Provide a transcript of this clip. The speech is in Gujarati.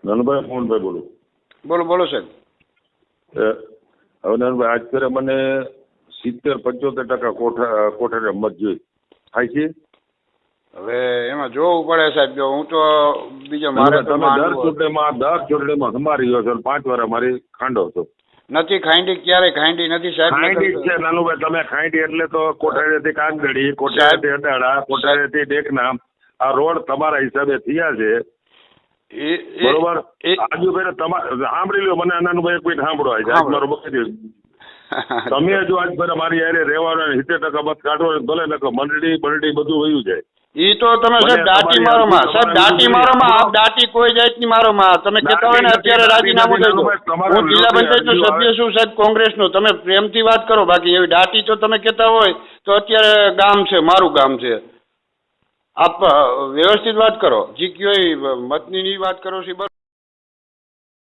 નાનુભાઈ મોહનભાઈ બોલું. બોલો બોલો સાહેબ. હવે નાનુભાઈ આજ કરે મને 70-75% કોઠારે મત જોઈ થાય છે. હવે એમાં જોવું પડે સાહેબ. જો હું તો બીજો મારે તો તમે દર ચૂંટણીમાં સમારી ગયો છો 5 વાર અમારી ખાંડો છો. નથી ખાંડી, ક્યારે ખાંડી નથી સાહેબ. ખાંડી જ છે નાનુભાઈ. તમે ખાંડી એટલે તો કોઠારેથી કાગદડી, કોઠારેથી અડાળા, કોઠારેથી ડેકના આ રોડ તમારા હિસાબે થયા છે. બરોબર. આજુ ભાઈ તમારે સાંભળી લો મને નાનુભાઈ, એક મિનિટ સાંભળો. આજ મારો બકરી તમે જો આજ ફરે મારી યારે રહેવાનો 70% મત કાઢો ભલે નકો મંડળી બધું વયું જાય. ઈ તો તમે સાહેબ દાટી મારો માં, સાહેબ દાટી મારો માં. આપ દાટી કોઈ જાતની મારો માં. તમે કહેતા હોય ને અત્યારે રાજીનામું દઈ દો. હું જિલ્લા પંચાયતનો સભ્ય છું સાહેબ કોંગ્રેસનો. તમે પ્રેમથી વાત કરો. બાકી એવી દાટી તો તમે કહેતા હોય તો અત્યારે ગામ છે, મારું ગામ છે. આપ વ્યવસ્થિત વાત કરો. જી કયો મતની વાત કરો છો.